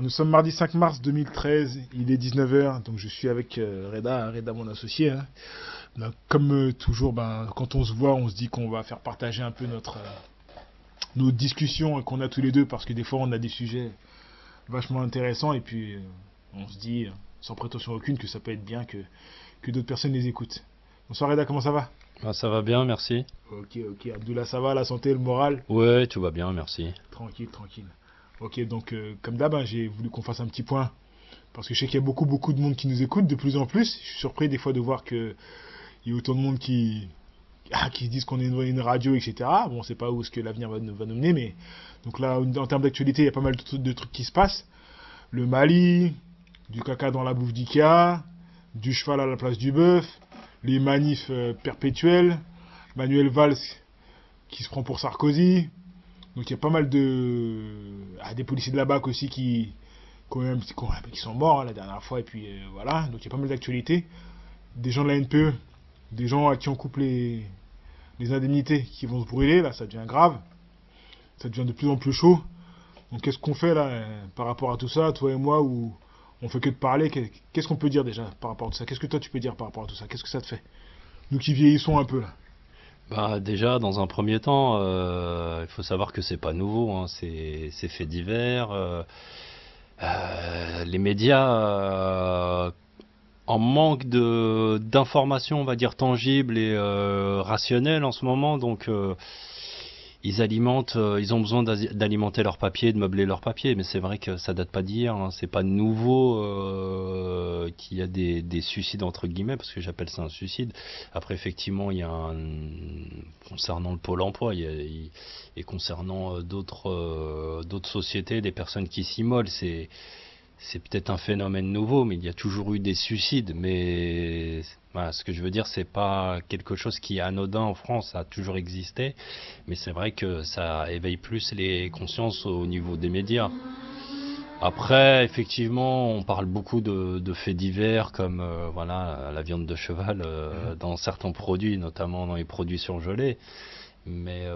Alors, nous sommes mardi 5 mars 2013, il est 19 heures, donc je suis avec Reda mon associé. Hein. Donc, comme toujours, quand on se voit, on se dit qu'on va faire partager un peu nos discussions qu'on a tous les deux, parce que des fois on a des sujets vachement intéressants, et puis on se dit, sans prétention aucune, que ça peut être bien que d'autres personnes les écoutent. Bonsoir Reda, comment ça va? Ah, ça va bien, merci. Ok, Abdullah, ça va, la santé, le moral? Ouais, tout va bien, merci. Tranquille. Ok, donc comme d'hab, hein, j'ai voulu qu'on fasse un petit point. Parce que je sais qu'il y a beaucoup de monde qui nous écoute de plus en plus. Je suis surpris des fois de voir qu'il y a autant de monde qui se disent qu'on est une radio, etc. Bon, on sait pas où est-ce que l'avenir va nous mener, mais donc là, en termes d'actualité, il y a pas mal de trucs qui se passent. Le Mali, du caca dans la bouffe d'Ikea, du cheval à la place du bœuf, les manifs perpétuels, Manuel Valls qui se prend pour Sarkozy. Donc il y a pas mal des policiers de la BAC aussi qui sont morts hein, la dernière fois, et puis voilà, donc il y a pas mal d'actualités. Des gens de la NPE, des gens à qui on coupe les indemnités qui vont se brûler, là ça devient grave, ça devient de plus en plus chaud. Donc qu'est-ce qu'on fait là par rapport à tout ça, toi et moi, où on fait que de parler? Qu'est-ce qu'on peut dire déjà par rapport à tout ça? Qu'est-ce que toi tu peux dire par rapport à tout ça? Qu'est-ce que ça te fait? Nous qui vieillissons un peu là. Bah déjà, dans un premier temps, il faut savoir que c'est pas nouveau, hein, c'est fait divers. Les médias en manque de d'informations, on va dire tangibles et rationnelles en ce moment, donc ils ont besoin d'alimenter leur papier, de meubler leur papier, mais c'est vrai que ça date pas d'hier, hein, c'est pas nouveau qu'il y a des suicides entre guillemets, parce que j'appelle ça un suicide. Après, effectivement, il y a concernant le pôle emploi, et concernant d'autres sociétés, des personnes qui s'immolent, c'est peut-être un phénomène nouveau, mais il y a toujours eu des suicides. Mais voilà, ce que je veux dire, c'est pas quelque chose qui est anodin en France, ça a toujours existé. Mais c'est vrai que ça éveille plus les consciences au niveau des médias. Après, effectivement, on parle beaucoup de faits divers comme voilà, la viande de cheval dans certains produits, notamment dans les produits surgelés. Mais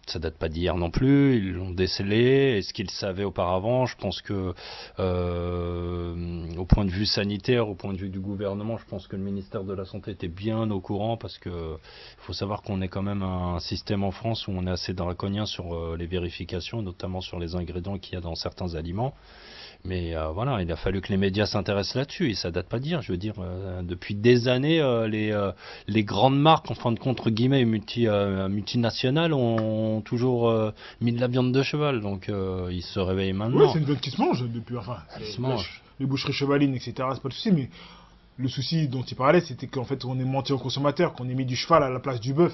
ça date pas d'hier non plus, ils l'ont décelé. Est-ce qu'ils le savaient auparavant? Je pense que au point de vue sanitaire, au point de vue du gouvernement, je pense que le ministère de la Santé était bien au courant, parce que faut savoir qu'on est quand même un système en France où on est assez draconien sur les vérifications, notamment sur les ingrédients qu'il y a dans certains aliments. Mais voilà, il a fallu que les médias s'intéressent là-dessus, et ça date pas d'hier. Je veux dire, depuis des années, les grandes marques, en fin de compte, entre guillemets, multinationales, ont toujours mis de la viande de cheval. Donc ils se réveillent Oui, maintenant. c'est une viande qui se mange depuis, enfin, Ils se mangent. les boucheries chevalines, etc. C'est pas le souci, mais le souci dont il parlait, c'était qu'en fait, on est menti aux consommateurs, qu'on ait mis du cheval à la place du bœuf.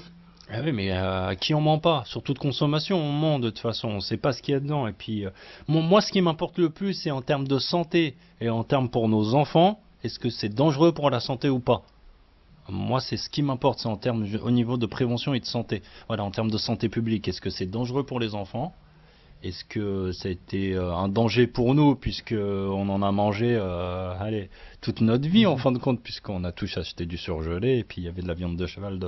Ah oui, mais à qui on ment pas? Surtout de consommation, on ment de toute façon. On sait pas ce qu'il y a dedans. Et puis, moi, ce qui m'importe le plus, c'est en termes de santé et en termes pour nos enfants. Est-ce que c'est dangereux pour la santé ou pas? Moi, c'est ce qui m'importe, c'est en termes au niveau de prévention et de santé. Voilà, en termes de santé publique, est-ce que c'est dangereux pour les enfants? Est-ce que ça a été un danger pour nous, puisque on en a mangé, allez, toute notre vie en fin de compte, puisqu'on a tous acheté du surgelé, et puis il y avait de la viande de cheval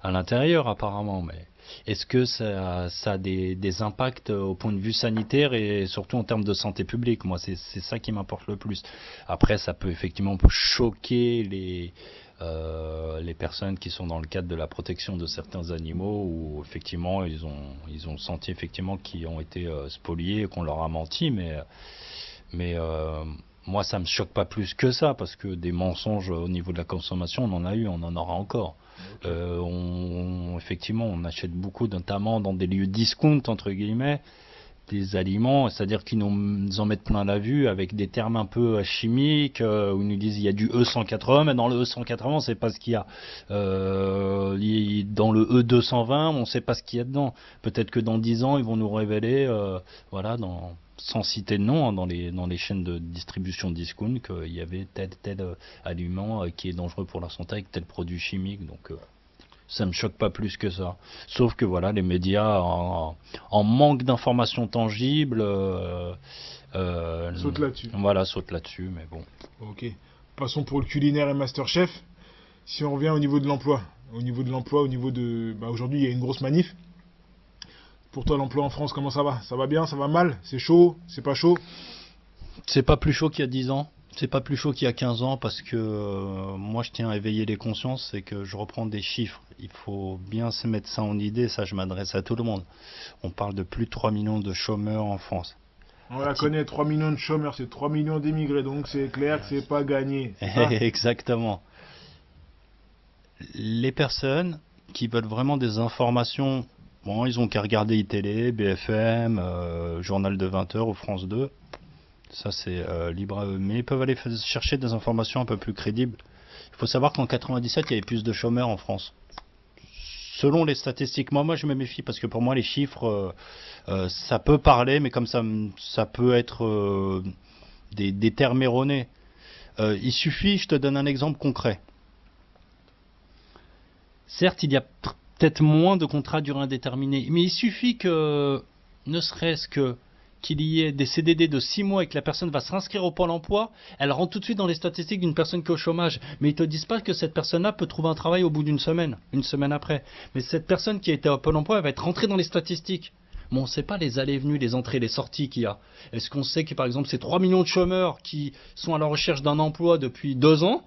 à l'intérieur apparemment. Mais est-ce que ça a des impacts au point de vue sanitaire et surtout en termes de santé publique? Moi, c'est ça qui m'importe le plus. Après, ça peut effectivement choquer les personnes qui sont dans le cadre de la protection de certains animaux, où effectivement ils ont senti effectivement qu'ils ont été spoliés et qu'on leur a menti, mais moi ça me choque pas plus que ça, parce que des mensonges au niveau de la consommation, on en a eu, on en aura encore. Ok. Effectivement, on achète beaucoup, notamment dans des lieux discount entre guillemets, des aliments, c'est-à-dire qu'ils nous en mettent plein la vue avec des termes un peu chimiques, où ils nous disent il y a du E180, mais dans le E180 on ne sait pas ce qu'il y a. Dans le E220 on ne sait pas ce qu'il y a dedans. Peut-être que dans 10 ans ils vont nous révéler, voilà, sans citer de nom, hein, dans les chaînes de distribution discount, qu'il y avait tel aliment qui est dangereux pour la santé avec tel produit chimique. Donc ça me choque pas plus que ça. Sauf que voilà, les médias en manque d'informations tangibles, Saute là-dessus. voilà, sautent là-dessus. Mais bon. Ok. Passons pour le culinaire et Masterchef. Si on revient au niveau de l'emploi, au niveau de... aujourd'hui, il y a une grosse manif. Pour toi, l'emploi en France, comment ça va? Ça va bien, ça va mal? C'est chaud? C'est pas chaud? C'est pas plus chaud qu'il y a 10 ans. C'est pas plus chaud qu'il y a 15 ans parce que moi je tiens à éveiller les consciences, c'est que je reprends des chiffres. Il faut bien se mettre ça en idée, ça je m'adresse à tout le monde. On parle de plus de 3 millions de chômeurs en France. On la connaît, 3 millions de chômeurs, c'est 3 millions d'immigrés, donc c'est clair que c'est pas gagné. C'est ça? Exactement. Les personnes qui veulent vraiment des informations, bon, ils ont qu'à regarder iTélé, BFM, Journal de 20 heures ou France 2. Ça, c'est libre à eux. Mais ils peuvent aller chercher des informations un peu plus crédibles. Il faut savoir qu'en 97, il y avait plus de chômeurs en France. Selon les statistiques, moi je me méfie parce que pour moi, les chiffres, ça peut parler, mais comme ça peut être des termes erronés. Il suffit, je te donne un exemple concret. Certes, il y a peut-être moins de contrats à durée indéterminée, mais il suffit que, ne serait-ce que qu'il y ait des CDD de 6 mois et que la personne va s'inscrire au Pôle emploi, elle rentre tout de suite dans les statistiques d'une personne qui est au chômage. Mais ils ne te disent pas que cette personne-là peut trouver un travail au bout d'une semaine, une semaine après. Mais cette personne qui a été au Pôle emploi, elle va être rentrée dans les statistiques. Mais on ne sait pas les allées et venues, les entrées et les sorties qu'il y a. Est-ce qu'on sait que par exemple ces 3 millions de chômeurs qui sont à la recherche d'un emploi depuis 2 ans,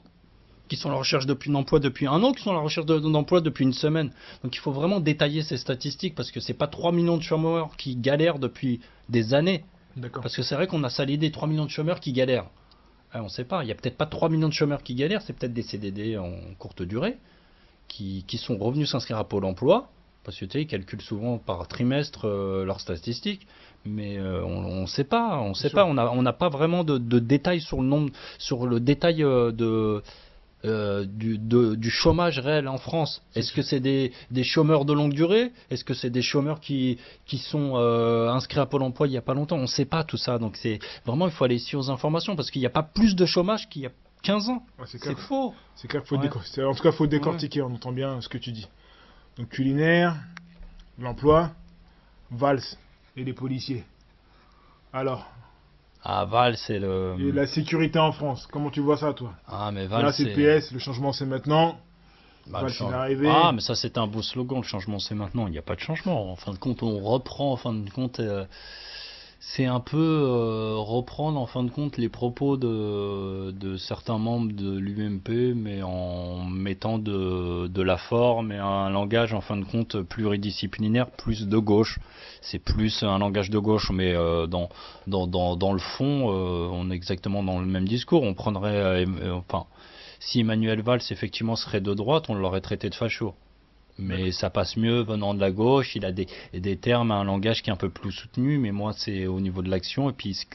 qui sont à la recherche d'un emploi depuis 1 an, qui sont à la recherche d'un emploi depuis une semaine. Donc il faut vraiment détailler ces statistiques parce que c'est pas 3 millions de chômeurs qui galèrent depuis des années. D'accord. Parce que c'est vrai qu'on a salé des 3 millions de chômeurs qui galèrent. On ne sait pas, il n'y a peut-être pas 3 millions de chômeurs qui galèrent, c'est peut-être des CDD en courte durée qui sont revenus s'inscrire à Pôle emploi. Parce que tu sais, ils calculent souvent par trimestre leurs statistiques. Mais on ne sait pas, on n'a pas vraiment de détails sur le nombre, sur le détail du chômage réel en France. Est-ce que c'est des chômeurs de longue durée? Est-ce que c'est des chômeurs qui sont inscrits à Pôle emploi il n'y a pas longtemps? On ne sait pas tout ça. Donc c'est vraiment, il faut aller ici aux informations parce qu'il n'y a pas plus de chômage qu'il y a 15 ans. Ouais, c'est faux. C'est clair qu'il faut en tout cas, faut décortiquer. On entend bien ce que tu dis. Donc culinaire, l'emploi, Valls et les policiers. Alors, Val, c'est le... et la sécurité en France, comment tu vois ça, toi? Ah, mais Val, là, c'est le PS, le changement, c'est maintenant. Valls, il est arrivé. Ah, mais ça, c'est un beau slogan, le changement, c'est maintenant. Il n'y a pas de changement. En fin de compte, on reprend, en fin de compte... c'est un peu reprendre en fin de compte les propos de certains membres de l'UMP, mais en mettant de la forme et un langage en fin de compte pluridisciplinaire, plus de gauche. C'est plus un langage de gauche, mais dans le fond, on est exactement dans le même discours. On prendrait, enfin, si Emmanuel Valls effectivement serait de droite, on l'aurait traité de facho. Mais ça passe mieux venant de la gauche, il a des termes, un langage qui est un peu plus soutenu, mais moi c'est au niveau de l'action et puis ce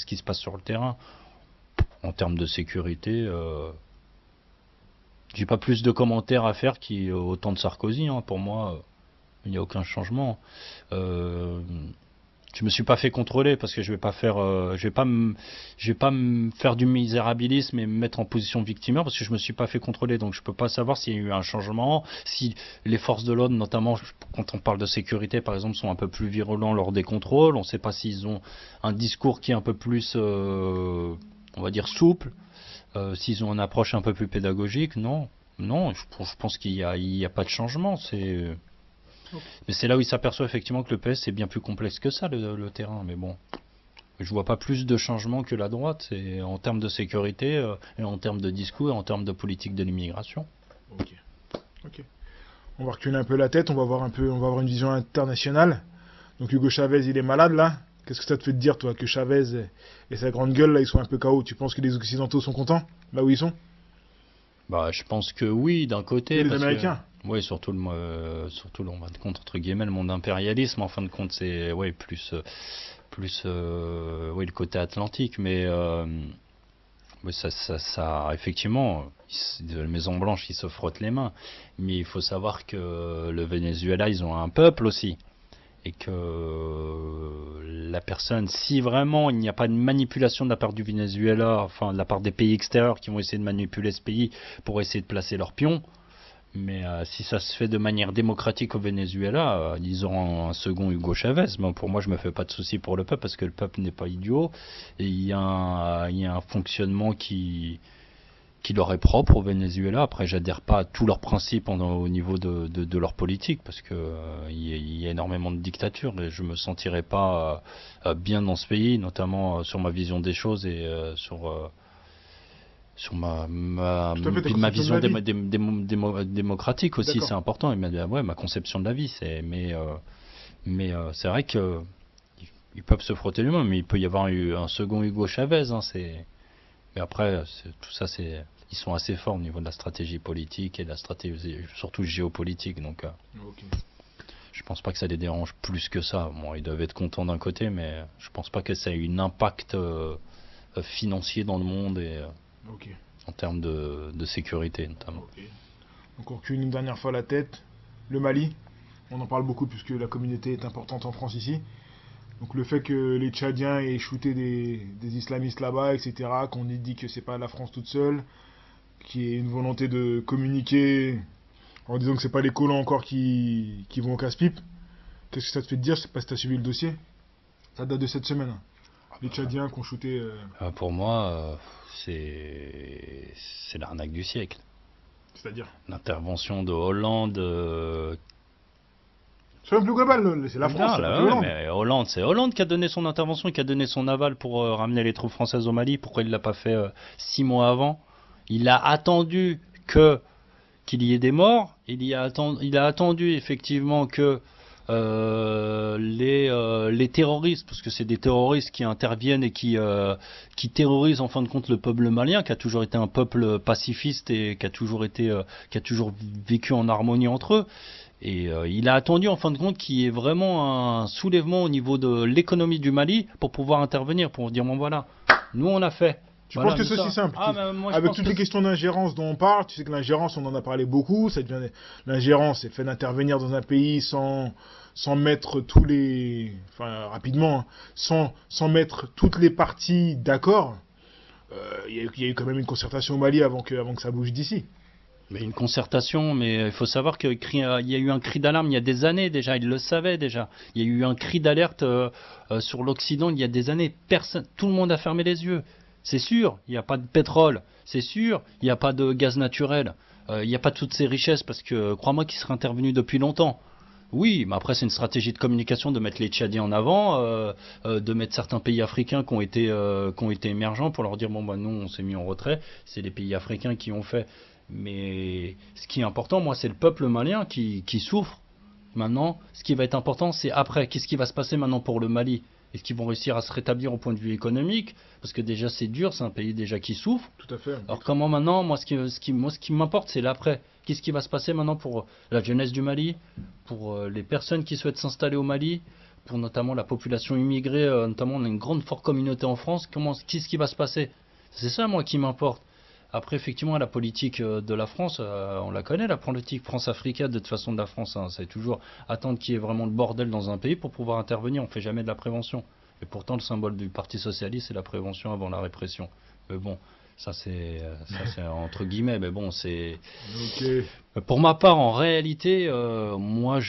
qui se passe sur le terrain. En termes de sécurité, j'ai pas plus de commentaires à faire qu'au temps de Sarkozy, hein. Pour moi, il n'y a aucun changement. Je me suis pas fait contrôler parce que je vais pas me faire du misérabilisme et me mettre en position de victimaire parce que je me suis pas fait contrôler, donc je peux pas savoir s'il y a eu un changement, si les forces de l'ordre, notamment quand on parle de sécurité par exemple, sont un peu plus virulents lors des contrôles. On sait pas s'ils ont un discours qui est un peu plus on va dire souple, s'ils ont une approche un peu plus pédagogique. Non, je pense qu'il y a pas de changement. Mais c'est là où il s'aperçoit effectivement que le PS c'est bien plus complexe que ça, le terrain. Mais bon, je vois pas plus de changements que la droite, et en termes de sécurité, et en termes de discours, et en termes de politique de l'immigration. Ok. On va reculer un peu la tête, on va avoir une vision internationale. Donc Hugo Chavez, il est malade là. Qu'est-ce que ça te fait te dire, toi, que Chavez et sa grande gueule là, ils sont un peu KO? Tu penses que les Occidentaux sont contents là où ils sont? Bah, je pense que oui, d'un côté. Et les Américains? Oui, surtout en fin de compte, entre guillemets, le monde impérialisme, en fin de compte, c'est plus le côté atlantique, mais ça effectivement, les Maisons Blanches, ils se frottent les mains, mais il faut savoir que le Venezuela, ils ont un peuple aussi, et que la personne, si vraiment il n'y a pas de manipulation de la part du Venezuela, enfin de la part des pays extérieurs qui vont essayer de manipuler ce pays pour essayer de placer leurs pions. Mais si ça se fait de manière démocratique au Venezuela, ils auront un second Hugo Chavez. Mais pour moi, je me fais pas de soucis pour le peuple parce que le peuple n'est pas idiot. Et il y a un fonctionnement qui qui leur est propre au Venezuela. Après, j'adhère pas à tous leurs principes au niveau de leur politique, parce que il y a énormément de dictatures et je me sentirais pas bien dans ce pays, notamment sur ma vision des choses et sur Tout à fait, ta ma conception de vision la vie. démocratique aussi, D'accord. c'est important. Et ouais, ma conception de la vie, c'est vrai que ils peuvent se frotter les mains, mais il peut y avoir un second Hugo Chavez. Hein, mais après, tout ça, ils sont assez forts au niveau de la stratégie politique et de la stratégie, surtout géopolitique. Donc, Ok. je pense pas que ça les dérange plus que ça. Bon, ils doivent être contents d'un côté, mais je pense pas que ça ait un impact financier dans le monde et Ok. en termes de sécurité notamment. Ok. Donc on recule une dernière fois la tête. Le Mali, on en parle beaucoup puisque la communauté est importante en France ici. Donc le fait que les Tchadiens aient shooté des islamistes là-bas, etc., qu'on ait dit que c'est pas la France toute seule, qu'il y ait une volonté de communiquer en disant que c'est pas les colons encore qui vont au casse-pipe. Qu'est-ce que ça te fait te dire? Je sais pas si t'as suivi le dossier. Ça date de cette semaine, hein. Les Tchadiens qui ont shooté. Pour moi, c'est l'arnaque du siècle. C'est-à-dire. L'intervention de Hollande. Soyons plus global, c'est la France, Non, c'est pas que là, ouais, Hollande. mais Hollande, c'est Hollande qui a donné son intervention, qui a donné son aval pour ramener les troupes françaises au Mali. Pourquoi il l'a pas fait 6 mois avant? Il a attendu qu'il y ait des morts. Il a attendu effectivement que les terroristes, parce que c'est des terroristes qui interviennent et qui terrorisent en fin de compte le peuple malien, qui a toujours été un peuple pacifiste et qui a toujours vécu en harmonie entre eux. Et il a attendu en fin de compte qu'il y ait vraiment un soulèvement au niveau de l'économie du Mali pour pouvoir intervenir, pour dire bon voilà, nous on a fait. Tu penses Voilà, que nous c'est aussi ça. simple Ah, mais moi je avec pense toutes que les questions d'ingérence dont on parle, tu sais que l'ingérence, on en a parlé beaucoup, ça devient l'ingérence, c'est le fait d'intervenir dans un pays sans mettre tous les, enfin rapidement, hein, sans mettre toutes les parties d'accord. Il y a eu quand même une concertation au Mali avant que ça bouge d'ici. mais une concertation, mais il faut savoir qu'il y a eu un cri d'alarme il y a des années déjà, ils le savaient déjà. Il y a eu un cri d'alerte sur l'Occident il y a des années. Personne, tout le monde a fermé les yeux. C'est sûr, il n'y a pas de pétrole. C'est sûr, il n'y a pas de gaz naturel. Il n'y a pas toutes ces richesses parce que crois-moi qu'ils seraient intervenus depuis longtemps. Oui, mais après c'est une stratégie de communication de mettre les Tchadiens en avant, de mettre certains pays africains qui ont été émergents pour leur dire bon bah nous on s'est mis en retrait, c'est les pays africains qui ont fait. Mais ce qui est important, moi, c'est le peuple malien qui souffre. Maintenant, ce qui va être important, c'est après. Qu'est-ce qui va se passer maintenant pour le Mali? Est-ce qu'ils vont réussir à se rétablir au point de vue économique? Parce que déjà, c'est dur, c'est un pays déjà qui souffre. Tout à fait. Alors comment maintenant, moi, ce qui m'importe, c'est l'après. Qu'est-ce qui va se passer maintenant pour la jeunesse du Mali, pour les personnes qui souhaitent s'installer au Mali, pour notamment la population immigrée, notamment on a une grande forte communauté en France. Qu'est-ce qui va se passer? C'est ça, moi, qui m'importe. Après, effectivement, la politique de la France, on la connaît, la politique France-africaine, de toute façon, de la France. Hein, c'est toujours attendre qu'il y ait vraiment le bordel dans un pays pour pouvoir intervenir. On ne fait jamais de la prévention. Et pourtant, le symbole du Parti Socialiste, c'est la prévention avant la répression. Mais bon, ça c'est entre guillemets, mais bon, c'est... Ok. Pour ma part, en réalité, moi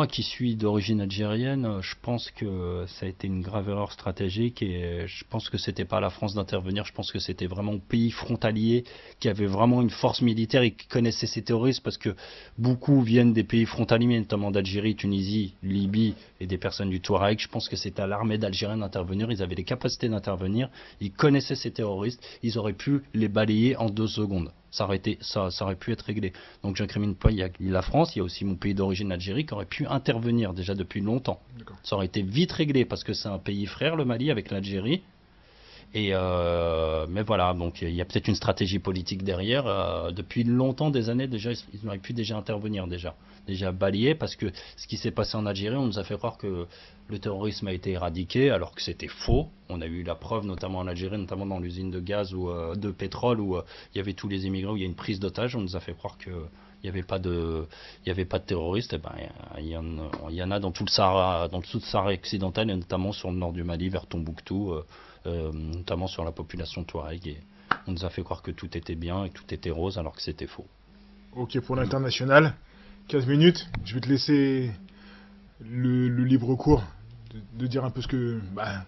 qui suis d'origine algérienne, je pense que ça a été une grave erreur stratégique et je pense que c'était pas à la France d'intervenir. Je pense que c'était vraiment au pays frontalier qui avait vraiment une force militaire et qui connaissait ces terroristes parce que beaucoup viennent des pays frontaliers, notamment d'Algérie, Tunisie, Libye et des personnes du Touareg. Je pense que c'était à l'armée d'Algériens d'intervenir. Ils avaient les capacités d'intervenir. Ils connaissaient ces terroristes. Ils auraient pu les balayer en 2 secondes. Ça aurait pu être réglé. Donc j'incrimine pas, il y a la France, il y a aussi mon pays d'origine, l'Algérie, qui aurait pu intervenir déjà depuis longtemps. Ça aurait été vite réglé parce que c'est un pays frère, le Mali, avec l'Algérie. Et mais voilà, donc il y a peut-être une stratégie politique derrière. Depuis longtemps, des années déjà, ils auraient pu déjà intervenir déjà balayer parce que ce qui s'est passé en Algérie, on nous a fait croire que le terrorisme a été éradiqué alors que c'était faux. On a eu la preuve, notamment en Algérie, notamment dans l'usine de gaz ou de pétrole où il y avait tous les immigrés, où il y a une prise d'otages. On nous a fait croire que il n'y avait pas de terroristes. Et ben, il y en a dans tout le Sahara occidental et notamment sur le nord du Mali, vers Tombouctou. Notamment sur la population touareg et on nous a fait croire que tout était bien et que tout était rose alors que c'était faux. Ok, pour l'international, 15 minutes, je vais te laisser le libre cours de dire un peu ce que... Bah,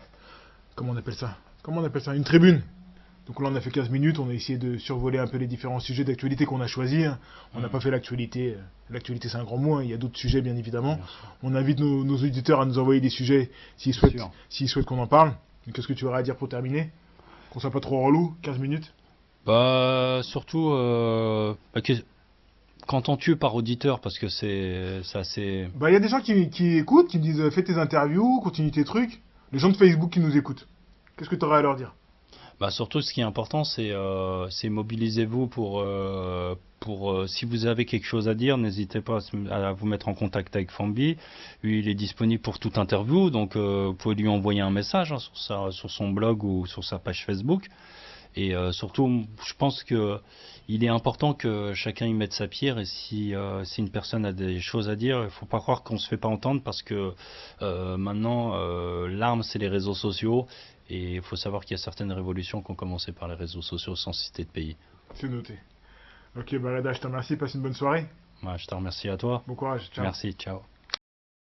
comment on appelle ça? Une tribune. Donc là, on a fait 15 minutes, on a essayé de survoler un peu les différents sujets d'actualité qu'on a choisis, hein. On n'a pas fait l'actualité. L'actualité, c'est un grand mot, hein. Il y a d'autres sujets, bien évidemment. Bien sûr. On invite nos auditeurs à nous envoyer des sujets s'ils Bien souhaitent, sûr. s'ils souhaitent qu'on en parle. Qu'est-ce que tu aurais à dire pour terminer? Qu'on soit pas trop relou, 15 minutes? Bah, surtout, qu'entends-tu par auditeur? Parce que c'est assez. Bah, il y a des gens qui écoutent, qui me disent fais tes interviews, continue tes trucs. Les gens de Facebook qui nous écoutent. Qu'est-ce que tu aurais à leur dire? Bah, surtout, ce qui est important, c'est mobilisez-vous si vous avez quelque chose à dire, n'hésitez pas à vous mettre en contact avec Fambi. Lui, il est disponible pour toute interview, donc vous pouvez lui envoyer un message, hein, sur son blog ou sur sa page Facebook. Et surtout, je pense que il est important que chacun y mette sa pierre. Et si une personne a des choses à dire, il faut pas croire qu'on se fait pas entendre parce que maintenant, l'arme, c'est les réseaux sociaux. Et il faut savoir qu'il y a certaines révolutions qui ont commencé par les réseaux sociaux sans citer de pays. C'est noté. Ok, bah Reda, je te remercie, passe une bonne soirée. Moi, je te remercie à toi. Bon courage, ciao. Merci, ciao.